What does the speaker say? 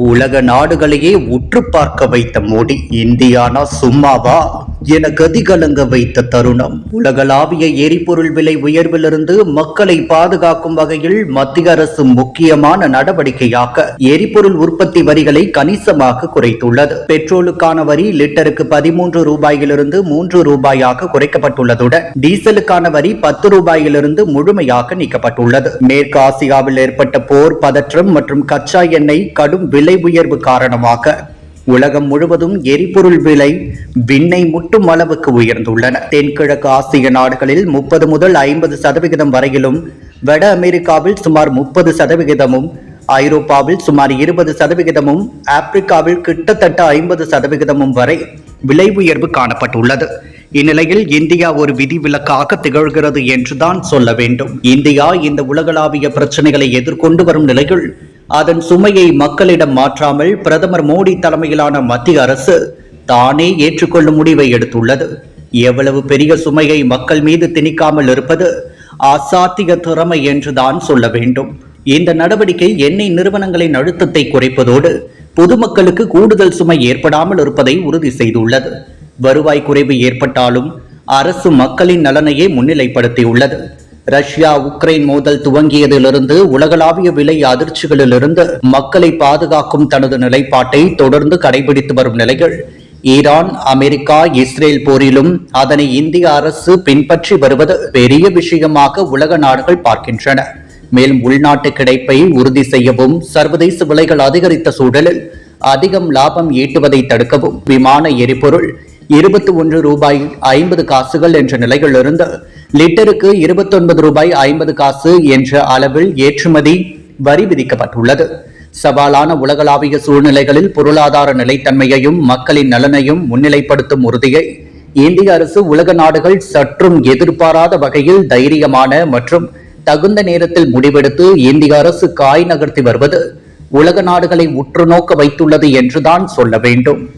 உலக நாடுகளையே உற்று பார்க்க வைத்த மோடி இந்தியானா சும்மாவா என கதிகலங்க வைத்த தருணம். உலகளாவிய எரிபொருள் விலை உயர்விலிருந்து மக்களை பாதுகாக்கும் வகையில் மத்திய அரசு முக்கியமான நடவடிக்கையாக எரிபொருள் உற்பத்தி வரிகளை கணிசமாக குறைத்துள்ளது. பெட்ரோலுக்கான வரி லிட்டருக்கு 13 ரூபாயிலிருந்து 3 ரூபாயாக குறைக்கப்பட்டுள்ளதுடன் டீசலுக்கான வரி 10 ரூபாயிலிருந்து முழுமையாக நீக்கப்பட்டுள்ளது. மேற்கு ஆசியாவில் ஏற்பட்ட போர், பதற்றம் மற்றும் கச்சா எண்ணெய் கடும் விலை உயர்வு காரணமாக உலகம் முழுவதும் எரிபொருள் விலை விண்ணை முட்டும் அளவுக்கு உயர்ந்துள்ளன. தென்கிழக்கு ஆசிய நாடுகளில் 30 முதல் 50% வரையிலும், வட அமெரிக்காவில் சுமார் 30%, ஐரோப்பாவில் சுமார் 20%, ஆப்பிரிக்காவில் கிட்டத்தட்ட 50% வரை விலை உயர்வு காணப்பட்டுள்ளது. இந்நிலையில் இந்தியா ஒரு விதிவிலக்காக திகழ்கிறது என்றுதான் சொல்ல வேண்டும். இந்தியா இந்த உலகளாவிய பிரச்சனைகளை எதிர்கொண்டு வரும் நிலையில் அதன் சுமையை மக்களிடம் மாற்றாமல் பிரதமர் மோடி தலைமையிலான மத்திய அரசு தானே ஏற்றுக்கொள்ளும் முடிவை எடுத்துள்ளது. எவ்வளவு பெரிய சுமையை மக்கள் மீது திணிக்காமல் இருப்பது அசாத்திய திறமை என்றுதான் சொல்ல வேண்டும். இந்த நடவடிக்கை எண்ணெய் நிறுவனங்களின் அழுத்தத்தை குறைப்பதோடு பொதுமக்களுக்கு கூடுதல் சுமை ஏற்படாமல் இருப்பதை உறுதி செய்துள்ளது. வருவாய் குறைவு ஏற்பட்டாலும் அரசு மக்களின் நலனையே முன்னிலைப்படுத்தியுள்ளது. ரஷ்யா உக்ரைன் மோதல் துவங்கியதிலிருந்து உலகளாவிய விலை அதிர்ச்சிகளிலிருந்து மக்களை பாதுகாக்கும் தனது நிலைப்பாட்டை தொடர்ந்து கடைபிடித்து வரும் நிலையில் ஈரான், அமெரிக்கா, இஸ்ரேல் போரிலும் அதனை இந்திய அரசு பின்பற்றி வருவது பெரிய விஷயமாக உலக நாடுகள் பார்க்கின்றன. மேலும் உள்நாட்டு கிடைப்பை உறுதி செய்யவும், சர்வதேச விலைகள் அதிகரித்த சூழலில் அதிகம் லாபம் ஈட்டுவதை தடுக்கவும் விமான எரிபொருள் 21 ரூபாய் 50 காசுகள் என்ற நிலையிலிருந்து லிட்டருக்கு 29 ரூபாய் 50 காசு என்ற அளவில் ஏற்றுமதி வரி விதிக்கப்பட்டுள்ளது. சவாலான உலகளாவிய சூழ்நிலைகளில் பொருளாதார நிலைத்தன்மையையும் மக்களின் நலனையும் முன்னிலைப்படுத்தும் உறுதியை இந்திய அரசு உலக நாடுகள் சற்றும் எதிர்பாராத வகையில் தைரியமான மற்றும் தகுந்த நேரத்தில் முடிவெடுத்து இந்திய அரசு காய் நகர்த்தி வருவது உலக நாடுகளை உற்று நோக்க வைத்துள்ளது என்றுதான் சொல்ல வேண்டும்.